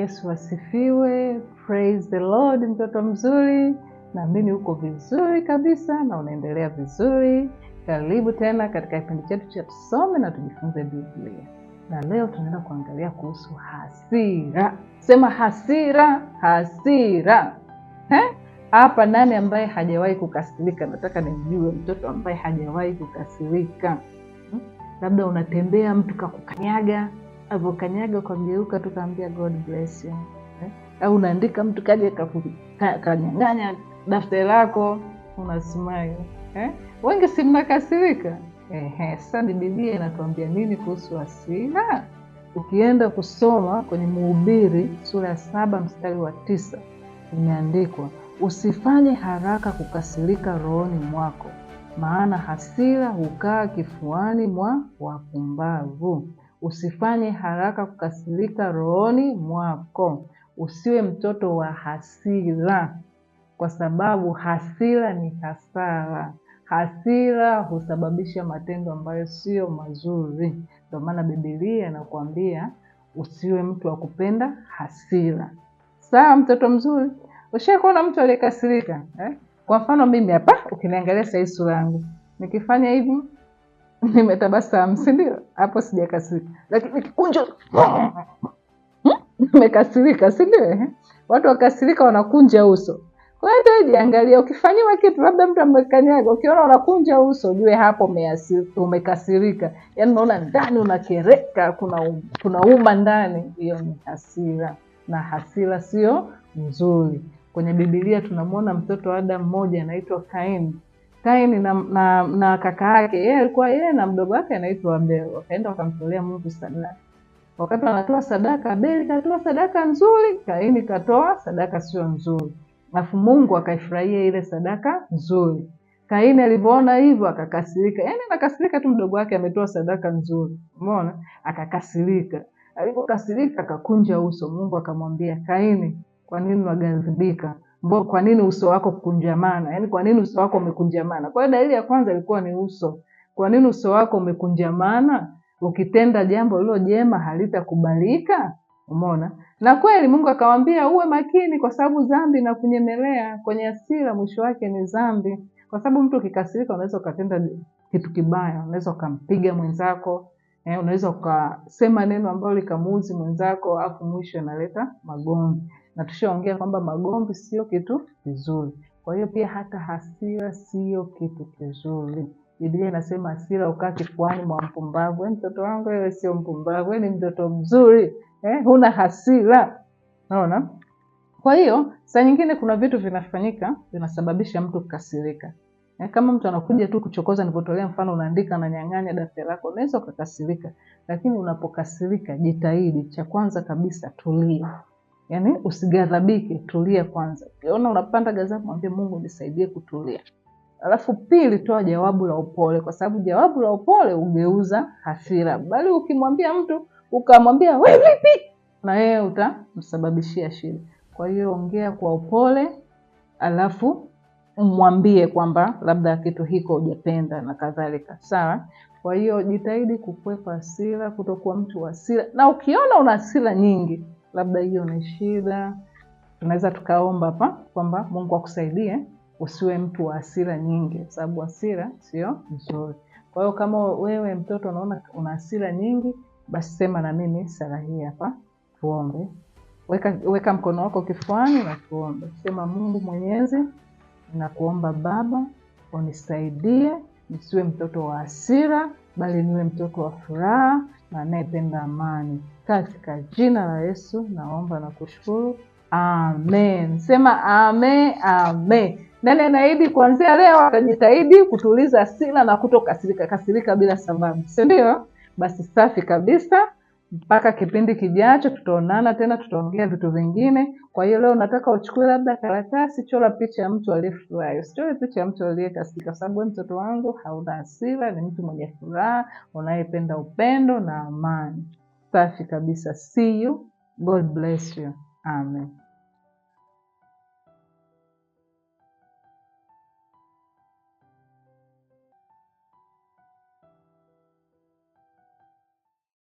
Yesu asifiwe. Praise the Lord, mtoto mzuri. Naamini uko vizuri kabisa na unaendelea vizuri. Karibu tena katika kipindi chetu cha tusome na tujifunze Biblia. Na leo tunaenda kuangalia kuhusu hasira. Sema hasira, hasira. Hapa nani ambaye hajawahi kukasirika? Nataka nimjue mtoto ambaye hajawahi kukasirika. Labda unatembea mtu kakukanyaga, avokanyaga ukageuka tukaambia God bless you. Au unaandika mtu kaje kanyang'anya daftari lako unasmile. Wengi si mnakasirika. Sasa Biblia inatuambia nini kuhusu hasira? Ukienda kusoma kwenye Mhubiri sura ya 7 mstari wa 9 imeandikwa, usifanye haraka kukasirika rohoni mwako, maana hasira hukaa kifuani mwa wapumbavu. Usifanye haraka kukasirika rohoni mwako. Usiwe mtoto wa hasira, kwa sababu hasira ni hasara. Hasira husababisha matendo ambayo sio mazuri. Ndio maana Biblia inakuambia usiwe mtu wa kupenda hasira. Sawa mtoto mzuri? Ushakuona mtu aliyekasirika? Kwa mfano mimi hapa, ukiniangalia sasa hii sura yangu, nikifanya hivi nimetabasamu, si ndio? Hapo sijakasirika. Lakini nikikunja nimekasirika, si ndio? Watu wakasirika wanakunja uso. Kwa hiyo jiangalia, ukifanyiwa kitu labda mtu amekanyaga, ukiona unakunja uso, jue hapo umekasirika. Yaani unaona ndani unakereka, kuna uma ndani, hiyo ni hasira. Na hasira sio nzuri. Kwenye Biblia tunamwona mtoto wa Adam mmoja anaitwa Kaini. Kaini na kaka yake, yeye na mdogo wake anaitwa Abel. Wakaenda wakamtolea Mungu sadaka. Wakati wanatoa sadaka, Abel katoa sadaka nzuri, Kaini katoa sadaka sio nzuri. Alafu Mungu akaifurahia ile sadaka nzuri. Kaini alipoona hivyo akakasirika. Yaani anakasirika tu, mdogo wake ametoa sadaka nzuri. Umeona? Akakasirika. Alipokasirika akakunja uso. Mungu akamwambia, Kaini, kwa nini unaghadhibika? Kwa nini uso wako kukunjamana? Yaani kwa nini uso wako umekunjamana? Kwa hiyo dalili ya kwanza ilikuwa ni uso. Kwa nini uso wako umekunjamana? Ukitenda jambo lilo jema halitakubalika. Umeona? Na kweli Mungu akamwambia uwe makini, kwa sababu dhambi inakunyemelea. Kwenye hasira mwisho wake ni dhambi. Kwa sababu mtu ukikasirika unaweza ukatenda kitu kibaya, unaweza ukampiga mwenzako, unaweza ukasema neno ambalo likamuudhi mwenzako, afu mwisho inaleta magomvi. Na tushaongea kwamba magomvi sio kitu kizuri. Kwa hiyo pia hata hasira sio kitu kizuri. Biblia inasema hasira hukaa kifuani mwa mpumbavu. Mtoto wangu wewe sio mpumbavu, wewe ni mtoto mzuri. Huna hasira. Unaona? Kwa hiyo saa nyingine kuna vitu vinafanyika vinasababisha mtu kukasirika. Kama mtu anakuja tu kuchokoza, nilipotolea mfano unaandika na nyang'anya daftari lako, unaweza kukasirika. Lakini unapokasirika jitahidi, cha kwanza kabisa tulia. Yaani usighadhabike, tulia kwanza. Ukiona unapanda ghadhabu, mwambie Mungu nisaidie kutulia. Alafu pili, toa jawabu la upole, kwa sababu jawabu la upole ugeuza hasira. Bali ukimwambia mtu ukamwambia wewe vipi, na yeye utamsababishia shida. Kwa hiyo ongea kwa upole, alafu umwambie kwamba labda kitu hiko hujapenda na kadhalika. Sawa? Kwa hiyo jitahidi kukwepa hasira, kutokuwa mtu wa hasira. Na ukiona una hasira nyingi, labda hiyo ni shida, tunaweza tukaomba hapa kwamba Mungu akusaidie usiwe mtu wa hasira nyingi, sababu hasira sio nzuri. Kwa hiyo kama wewe mtoto unaona una hasira nyingi, basi sema na mimi sala hii hapa, tuombe. Weka mkono wako kifuani na tuombe. Sema, Mungu Mwenyezi, ninakuomba Baba, unisaidie nisiwe mtoto wa hasira, bali niwe mtoto wa furaha na anayependa amani. Katika jina la Yesu naomba na kushukuru. Amen. Sema amen, amen. Nani anaahidi kuanzia leo atajitahidi kutuliza hasira na kutokasirika bila sababu? Si ndio? Basi safi kabisa. Mpaka kipindi kijacho tutaonana tena, tutaongea vitu vingine. Kwa hiyo leo nataka uchukue labda karatasi, chora picha ya mtu aliyefurahi. Usichore picha ya mtu aliyekasirika, sababu mtoto wangu hauna hasira, ni mtu mwenye furaha, unayependa upendo na amani. Safi kabisa. See you. God bless you. Amen.